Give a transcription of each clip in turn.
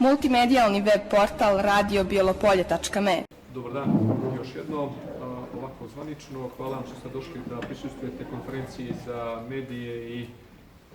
multimedijalni web portal radiobijelopolje.me. Dobar dan, još jednom, ovako zvanično. Hvala vam što ste došli da prisustvujete konferenciji za medije i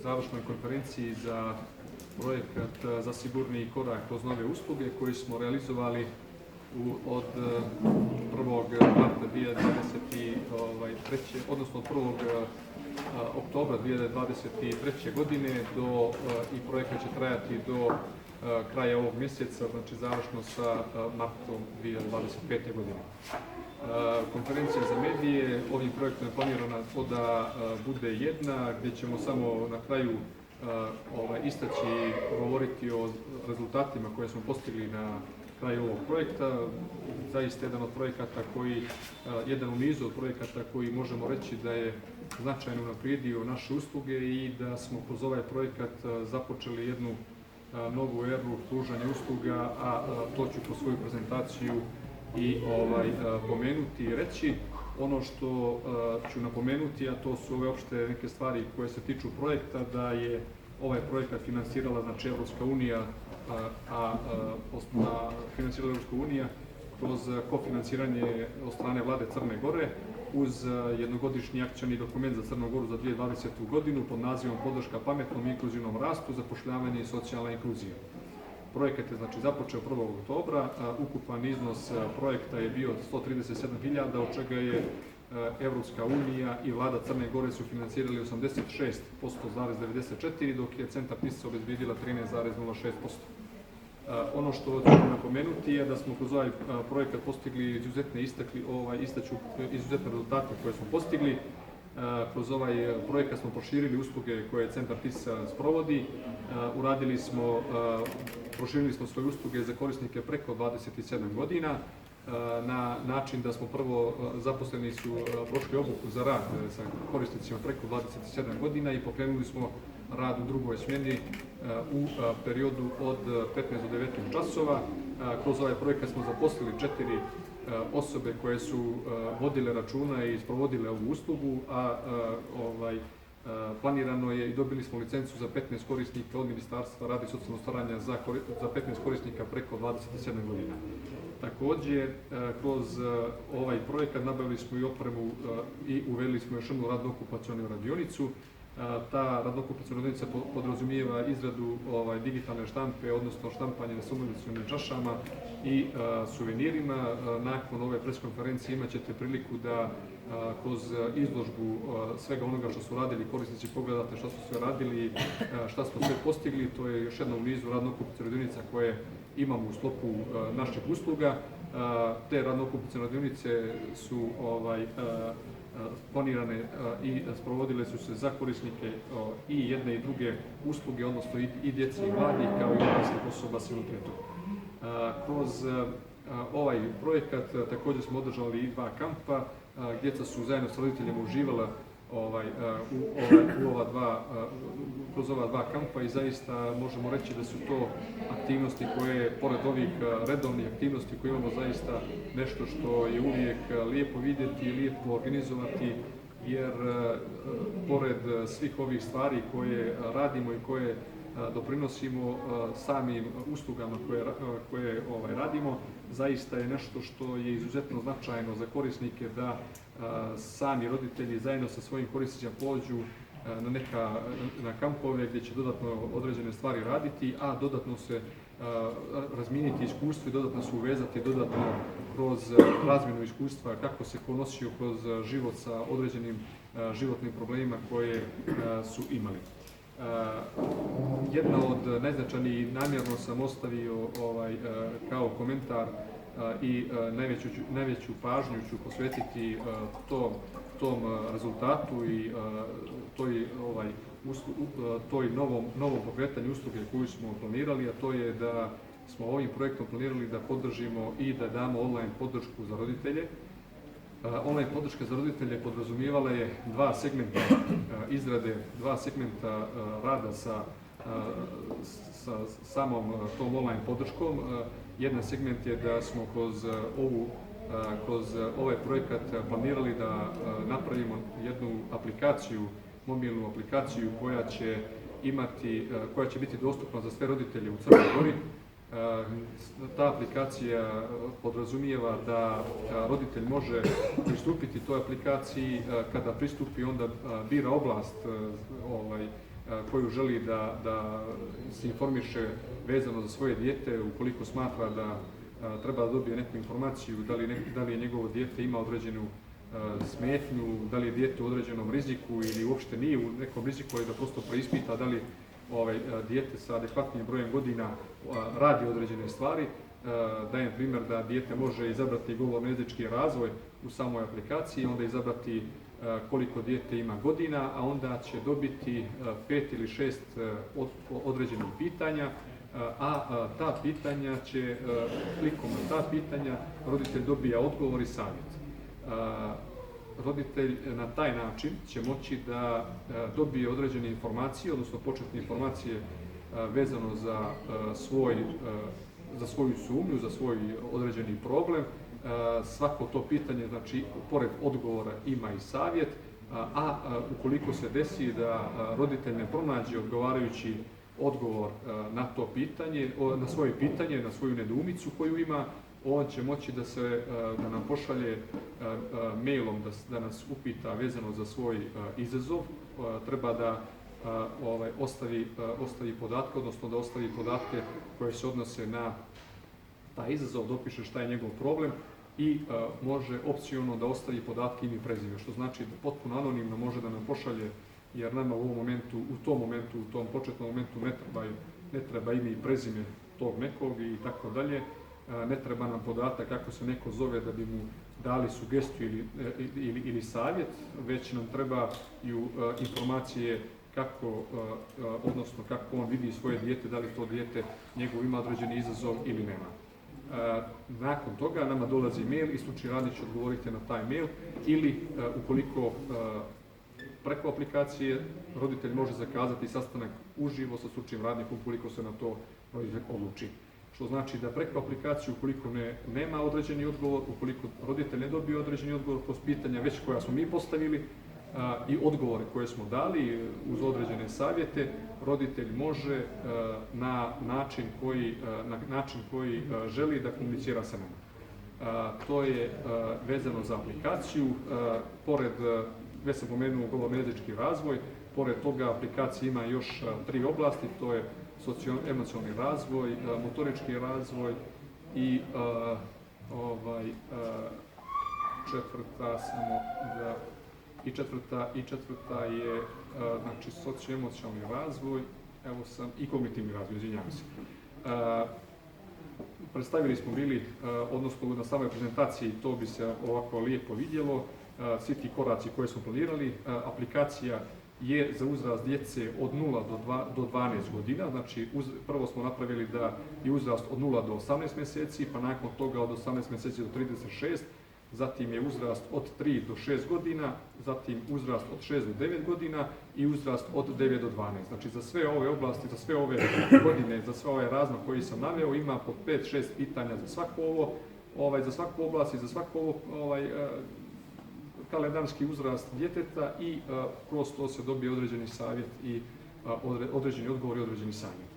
završnoj konferenciji za projekat za sigurniji korak kroz nove usluge koji smo realizovali od 1. marta 2023. odnosno od 1. oktobra 2023. godine i projekat će trajati do kraja ovog mjeseca, znači završno sa martom 2025. godine. Konferencija za medije ovim projektom je planirana da bude jedna, gdje ćemo samo na kraju istaći i govoriti o rezultatima koje smo postigli na kraju ovog projekta. Zaista jedan u nizu od projekata koji možemo reći da je značajno unaprijedio naše usluge i da smo kroz ovaj projekat započeli jednu novu eru pružanja usluga, a to ću kroz svoju prezentaciju i pomenuti i reći. Ono što ću napomenuti, a to su ove opšte neke stvari koje se tiču projekta, da je ovaj projekat finansirala znači Evropska unija, finansirala Evropska unija kroz kofinansiranje od strane vlade Crne Gore uz jednogodišnji akcioni dokument za Crnu Goru za 2020. godinu pod nazivom Podrška pametnom i inkluzivnom rastu, zapošljavanje i socijalna inkluzija. Projekat je znači započeo 1. oktobra, ukupan iznos projekta je bio 137.000, od čega je Evropska unija i vlada Crne Gore su finansirali 86,94%, dok je Centar TIS obezbijedila 13,06%. Ono što ću napomenuti je da smo kroz ovaj projekat postigli izuzetne rezultate koje smo postigli. Kroz ovaj projekat smo proširili usluge koje Centar TIS sprovodi. Proširili smo svoje usluge za korisnike preko 27 godina na način da smo prvo zaposleni su prošli obuku za rad sa korisnicima preko 27 godina i pokrenuli smo rad u drugoj smjeni u periodu od 15 do 19 časova. Kroz ovaj projekat smo zaposlili 4 osobe koje su vodile računa i sprovodile ovu uslugu, a planirano je i dobili smo licencu za 15 korisnika od Ministarstva rada i socijalnog staranja za 15 korisnika preko 27 godina. Također, kroz ovaj projekat nabavili smo i opremu i uveli smo još jednu radno-okupacionu radionicu. Ta radno-okupaciona radionica podrazumijeva izradu digitalne štampe, odnosno štampanje na sublimacionim čašama i suvenirima. Nakon ove preskonferencije imat ćete priliku da kroz izložbu svega onoga što su radili korisnici pogledate šta su sve radili, šta smo sve postigli. To je još jedna u nizu radno-okupaciona radionica koje imamo u sklopu naših usluga. Te radno-okupacione radionice su planirane i sprovodile su se za korisnike i jedne i druge usluge, odnosno i djece i mladih, kao i odraslih osoba s invaliditetom. Kroz ovaj projekat također smo održali i 2 kampa. Djeca su zajedno s roditeljima uživala kroz ova 2 kampa i zaista možemo reći da su to aktivnosti koje, pored ovih redovnih aktivnosti koje imamo, zaista nešto što je uvijek lijepo vidjeti i lijepo organizovati, jer pored svih ovih stvari koje radimo i koje doprinosimo samim uslugama koje radimo, zaista je nešto što je izuzetno značajno za korisnike da sami roditelji zajedno sa svojim korisnicima pođu na kampove gdje će dodatno određene stvari raditi, a dodatno se razmijeniti iskustvo i dodatno se uvezati dodatno kroz razmjenu iskustva kako se ponosio kroz život sa određenim životnim problemima koje su imali. Jedna od najznačajnijih, namjerno sam ostavio kao komentar i najveću pažnju ću posvetiti tom rezultatu i toj novom pokretanju usluge koju smo planirali, a to je da smo ovim projektom planirali da podržimo i da damo online podršku za roditelje. Online podrška za roditelje podrazumijevala je 2 segmenta izrade, 2 segmenta rada sa samom tom online podrškom. Jedan segment je da smo kroz ovaj projekat planirali da napravimo jednu aplikaciju, mobilnu aplikaciju koja će biti dostupna za sve roditelje u Crnoj Gori. Ta aplikacija podrazumijeva da roditelj može pristupiti toj aplikaciji. Kada pristupi, onda bira oblast koju želi da se informiše vezano za svoje dijete. Ukoliko smatra da treba da dobije neku informaciju, da li je njegovo dijete ima određenu smetnju, da li je dijete u određenom riziku ili uopšte nije u nekom riziku, ali da prosto preispita da li dijete sa adekvatnim brojem godina radi određene stvari. Dajem primjer da dijete može izabrati govorno-jezički razvoj u samoj aplikaciji, onda izabrati koliko dijete ima godina, a onda će dobiti 5 ili 6 određenih pitanja, a ta pitanja će, klikom na ta pitanja, roditelj dobija odgovor i savjet. Roditelj na taj način će moći da dobije određene informacije, odnosno početne informacije vezano za svoju sumnju, za svoj određeni problem. Svako to pitanje, znači, pored odgovora ima i savjet, a ukoliko se desi da roditelj ne pronađe odgovarajući odgovor na to pitanje, na svoje pitanje, na svoju nedoumicu koju ima, on će moći da nam pošalje mailom, da nas upita vezano za svoj izazov. Treba da ostavi podatke, odnosno da ostavi podatke koje se odnose na taj izazov, dopiše šta je njegov problem i može opcionalno da ostavi podatke ime i prezime, što znači da potpuno anonimno može da nam pošalje, jer nama u tom početnom momentu ne treba ime i prezime tog nekog i tako dalje. Ne treba nam podatak kako se neko zove da bi mu dali sugestiju ili savjet, već nam trebaju informacije odnosno kako on vidi svoje dijete, da li to dijete njegov ima određeni izazov ili nema. Nakon toga nama dolazi mail i stručni radnik će odgovoriti na taj mail, ili ukoliko preko aplikacije roditelj može zakazati sastanak uživo sa stručnim radnikom ukoliko se na to roditelj odluči. Što znači da preko aplikacije, ukoliko nema određeni odgovor, ukoliko roditelj ne dobije određeni odgovor kroz pitanja već koja smo mi postavili i odgovore koje smo dali uz određene savjete, roditelj može na način koji želi da komunicira sa nama. To je vezano za aplikaciju. Pored, već sam pomenuo, govorno-jezički razvoj, pored toga aplikacija ima još 3 oblasti, to je socijalno-emocionalni razvoj, motorički razvoj i četvrta je znači socijalno-emocionalni razvoj, i kognitivni razvoj, izvinjavam se. Predstavili smo bili, odnosno na samoj prezentaciji, to bi se ovako lijepo vidjelo, svi ti koraci koje smo planirali. Aplikacija je za uzrast djece od 0 do 12 godina, znači prvo smo napravili da je uzrast od 0 do 18 mjeseci, pa nakon toga od 18 mjeseci do 36, zatim je uzrast od 3 do 6 godina, zatim uzrast od 6 do 9 godina i uzrast od 9 do 12. Znači za sve ove oblasti, za sve ove godine, za sve ove razmak koji sam naveo, ima po 5-6 pitanja za svaku oblast i za svaku kalendarski uzrast djeteta i kroz to se dobije određeni savjet i određeni odgovor i određeni savjet.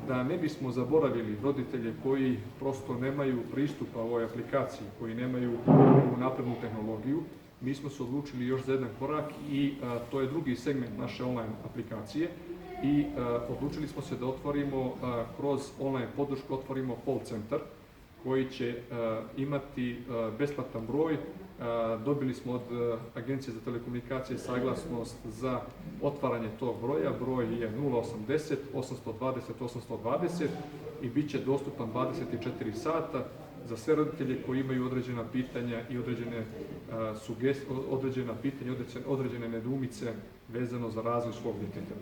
Da ne bismo zaboravili roditelje koji prosto nemaju pristupa ovoj aplikaciji, koji nemaju naprednu tehnologiju, mi smo se odlučili još za jedan korak i to je drugi segment naše online aplikacije i odlučili smo se da otvorimo kroz online podršku, otvorimo call centar koji će imati besplatan broj. Dobili smo od Agencije za telekomunikacije saglasnost za otvaranje tog broja. Broj je 080 820 820 i bit će dostupan 24 sata za sve roditelje koji imaju određena pitanja i određene nedoumice vezano za razvoj svog djeteta.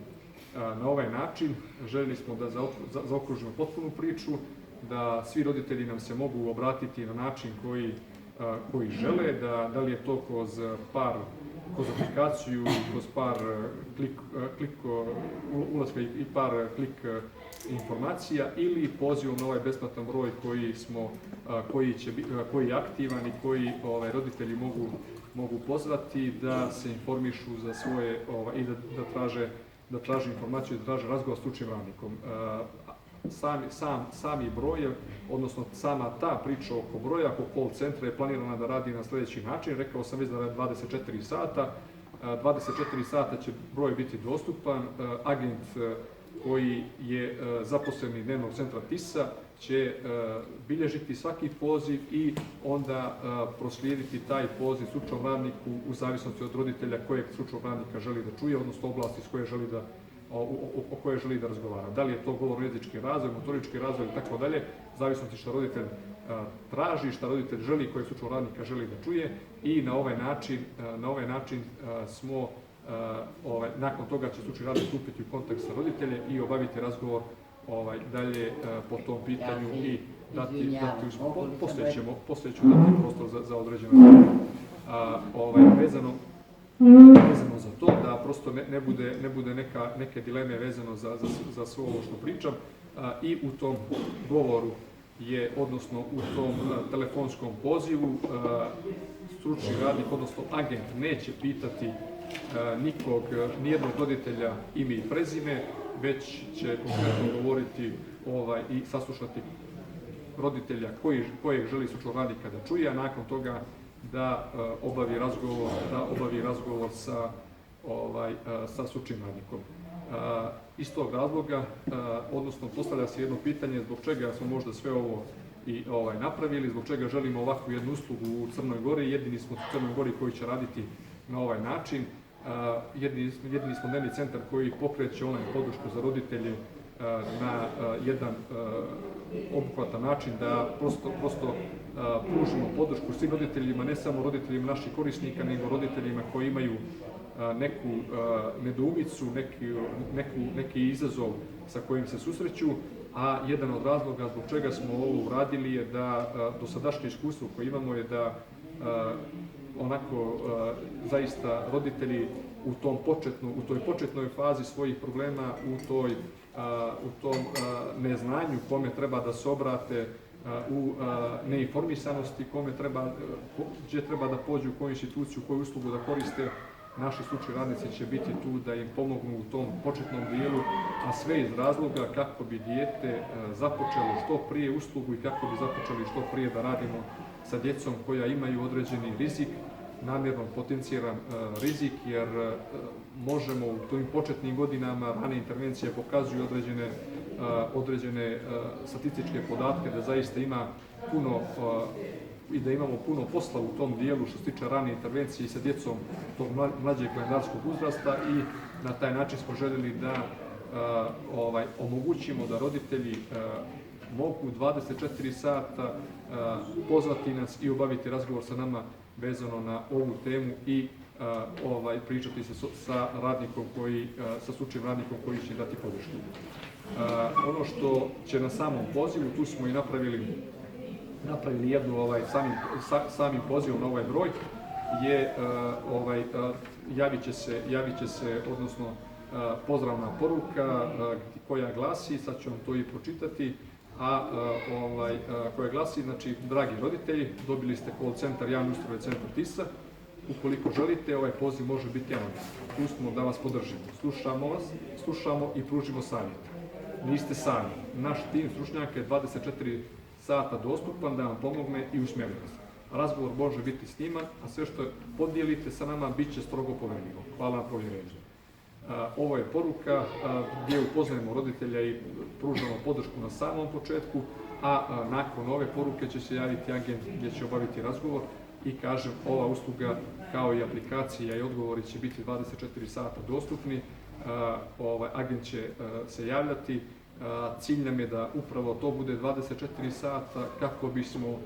Na ovaj način željeli smo da zaokružimo potpunu priču, da svi roditelji nam se mogu obratiti na način koji žele, da li je to kroz aplikaciju, kroz par ulaska i par klik informacija ili pozivom na ovaj besplatan broj koji je aktivan i koji roditelji mogu pozvati da se informišu za svoje i da traže informaciju, da traže razgovor s stručnim radnikom. sami broj, odnosno sama ta priča oko broja, oko call centra je planirana da radi na sljedeći način. Rekao sam već da je 24 sata. 24 sata će broj biti dostupan. Agent koji je zaposleni dnevnog centra TIS-a će bilježiti svaki poziv i onda proslijediti taj poziv stručnom radniku u zavisnosti od roditelja kojeg stručnog radnika želi da čuje, odnosno oblasti o kojoj želi da razgovara. Da li je to govorno-jezički razvoj, motorički razvoj i tako dalje, zavisnosti što roditelj traži, što roditelj želi, kojeg stručnog radnika želi da čuje i na ovaj način smo nakon toga će stručni radnik stupiti u kontakt sa roditeljem i obaviti razgovor dalje po tom pitanju i poslije ću dati prostor za određeno vezano za to, da prosto ne bude neke dileme vezano za sve ovo što pričam. I u tom govoru je, odnosno u tom telefonskom pozivu, stručni radnik, odnosno agent, neće pitati nijednog roditelja ime i prezime, već će konkretno govoriti i saslušati roditelja kojeg želi stručnog radnika da čuje, a nakon toga da obavi razgovor sa stručnim radnikom. Iz tog razloga, odnosno postavlja se jedno pitanje zbog čega smo možda sve ovo i napravili, zbog čega želimo ovakvu jednu uslugu u Crnoj Gori. Jedini smo u Crnoj Gori koji će raditi na ovaj način. Jedini smo dnevni centar koji pokreće online podršku za roditelje na jedan obuhvatan način, da prosto pružimo podršku svim roditeljima, ne samo roditeljima naših korisnika, nego roditeljima koji imaju neku nedoumicu, neki izazov sa kojim se susreću. A jedan od razloga zbog čega smo ovo uradili je da dosadašnje iskustvo koje imamo je da zaista roditelji u toj početnoj fazi svojih problema, u tom neznanju kome treba da se obrate, u neinformisanosti gdje treba da pođu, u koju instituciju, koju uslugu da koriste, naši stručni radnici će biti tu da im pomognu u tom početnom dijelu, a sve iz razloga kako bi dijete započelo što prije uslugu i kako bi započeli što prije da radimo sa djecom koja imaju određeni rizik, namjerno potenciran rizik, jer možemo u tim početnim godinama, rane intervencije pokazuju određene statističke podatke da zaista ima puno i da imamo puno posla u tom dijelu što se tiče rane intervencije i sa djecom tog mlađeg kalendarskog uzrasta, i na taj način smo željeli da omogućimo da roditelji mogu 24 sata pozvati nas i obaviti razgovor sa nama vezano na ovu temu i pričati se sa stručnim radnikom koji će dati podršku. Ono što će na samom pozivu, tu smo i napravili jednu samim pozivom na ovaj broj, je javit će se, odnosno pozdravna poruka koja glasi, sad ću vam to i pročitati, koja glasi, znači, dragi roditelji, dobili ste call centar, javni ustrojbe centar TIS-a, ukoliko želite, ovaj poziv može biti anoniman. Tu smo da vas podržimo, slušamo i pružimo savjet. Niste sami, naš tim stručnjaka je 24 sata dostupan da vam pomogne i usmjeri vas. Razgovor može biti sniman, a sve što podijelite sa nama bit će strogo poverljivo. Hvala na povjerenju. Ovo je poruka gdje upoznajemo roditelja i pružamo podršku na samom početku, a nakon ove poruke će se javiti agent gdje će obaviti razgovor i, kažem, ova usluga kao i aplikacija i odgovori će biti 24 sata dostupni. Agent će se javljati. Cilj nam je da upravo to bude 24 sata kako bismo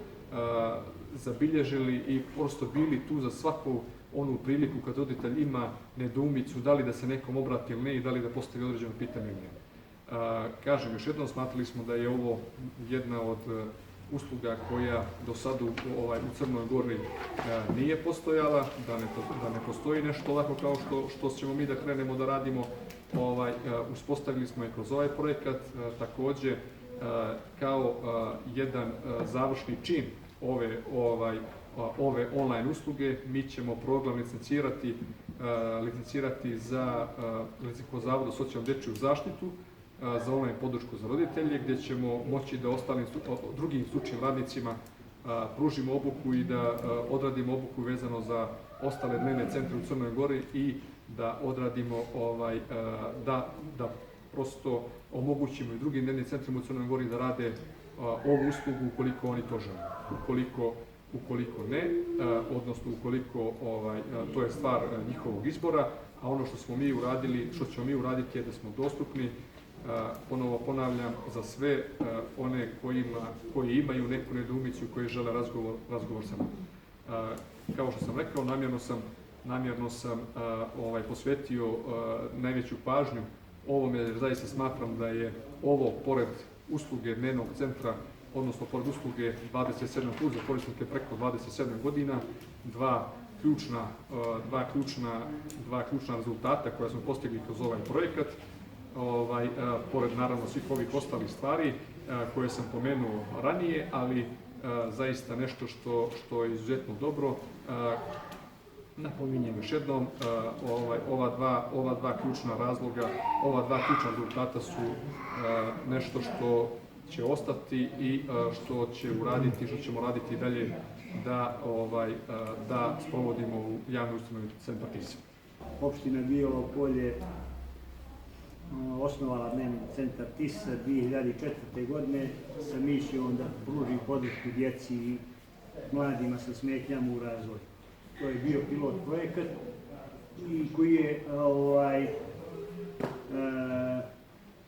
zabilježili i prosto bili tu za svaku onu priliku kad roditelj ima nedoumicu da li da se nekom obrati ili ne i da li da postavi određeno pitanje ili ne. Kažem još jednom, smatrali smo da je ovo jedna od usluga koja do sada u Crnoj Gori nije postojala, da ne postoji nešto ovako kao što ćemo mi da krenemo da radimo. Uspostavili smo je kroz ovaj projekat, također kao jedan završni čin ove online usluge. Mi ćemo program licencirati za Zavodu za socijalnu dječju zaštitu za online podršku za roditelje, gdje ćemo moći da ostalim drugim stručnim radnicima pružimo obuku i da odradimo obuku vezano za ostale dnevne centre u Crnoj Gori i da odradimo, da prosto omogućimo i drugim dnevnim centrima u Crnoj Gori da rade ovu uslugu ukoliko oni to žele. Ukoliko ne, odnosno ukoliko to je stvar njihovog izbora, a ono što ćemo mi uraditi je da smo dostupni, ponovo ponavljam, za sve one koji imaju neku nedoumicu i koji žele razgovor sa nama. Kao što sam rekao, namjerno sam posvetio najveću pažnju ovome, jer zaista smatram da je ovo, pored usluge dnevnog centra, odnosno pored usluge 27+ za korisnike preko 27 godina, dva ključna rezultata koja smo postigli kroz ovaj projekat, pored naravno svih ovih ostalih stvari koje sam pomenuo ranije, ali zaista nešto što je izuzetno dobro. Napominjem još jednom, ova dva ključna razloga, ova dva ključna rezultata su nešto što će ostati i što ćemo raditi dalje da sprovodimo u javnoj ustanovi Centar TIS. Opština Bijelo Polje osnovala dnevni centar TIS 2004. godine sa misijom da pruži podršku djeci i mladima sa smetnjama u razvoju. To je bio pilot projekat i koji je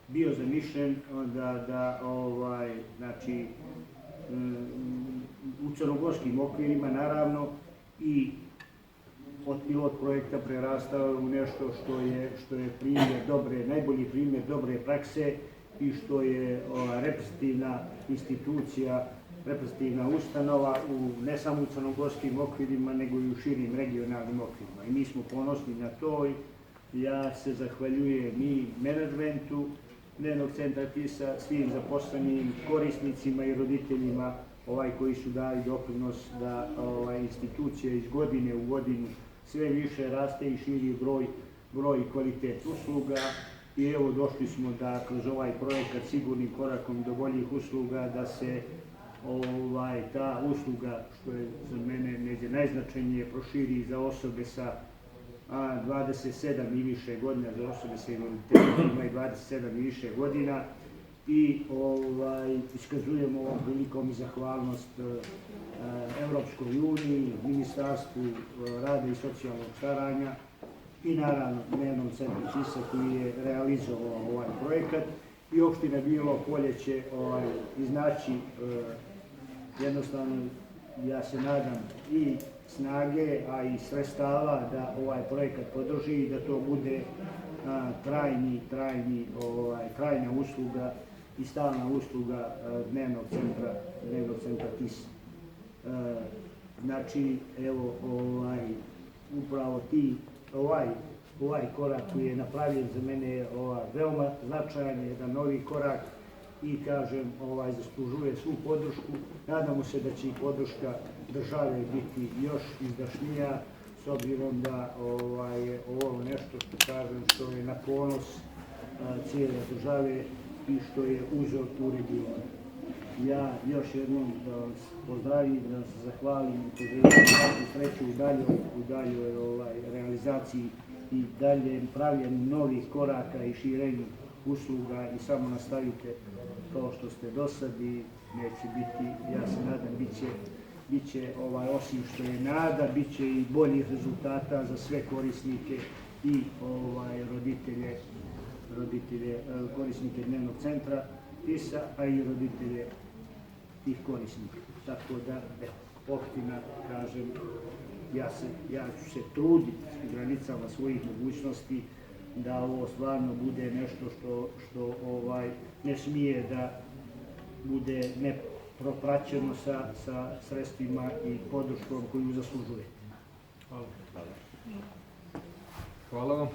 bio zamišljen znači, u crnogorskim okvirima naravno i od pilot projekta prerastao u nešto što je najbolji primjer dobre prakse i što je reprezentativna institucija, reprezentativna ustanova ne samo u crnogorskim okvirima, nego i u širim regionalnim okvirima. I mi smo ponosni na to. Ja se zahvaljujem i menadžmentu dnevnog centra TIS-a, svim zaposlenim korisnicima i roditeljima koji su dali doprinos da institucija iz godine u godinu sve više raste i širi broj i kvalitet usluga. I evo došli smo da kroz ovaj projekat sigurnim korakom do boljih usluga da se ta usluga, što je za mene među najznačajnije, proširi za osobe sa 27 i više godina, za osobe sa invaliditetom ima i 27 i više godina. I iskazujemo ovom prilikom i zahvalnost Evropskoj uniji, Ministarstvu rada i socijalnog staranja i naravno dnevnom centru TIS-a koji je realizovao ovaj projekat. I opština Bijelo Polje će iznaći jednostavno, ja se nadam, i snage, a i sredstava da ovaj projekat podrži i da to bude trajna usluga i stalna usluga dnevnog centra TIS. Znači, evo, upravo ovaj korak koji je napravljen za mene je veoma značajan, jedan novi korak i kažem, zaslužuje svu podršku. Nadamo se da će i podrška države biti još izdašnija, s obzirom da je ovo nešto što je na ponos cijele države i što je uzor u regionu. Ja još jednom da vas pozdravim, da vas zahvalim i poželim svaku sreću u daljoj realizaciji i daljem pravljenju novih koraka i širenju usluga i samo nastavite to što ste do sad i neće biti, ja se nadam, bit će osim što je nada, bit će i boljih rezultata za sve korisnike i korisnike dnevnog centra TIS-a, a i roditelje tih korisnika. Tako da, opština, kažem, ja ću se truditi u granicama svojih mogućnosti da ovo stvarno bude nešto što ne smije da bude nepropraćeno sa sredstvima i podrškom koju zaslužuje. Hvala vam.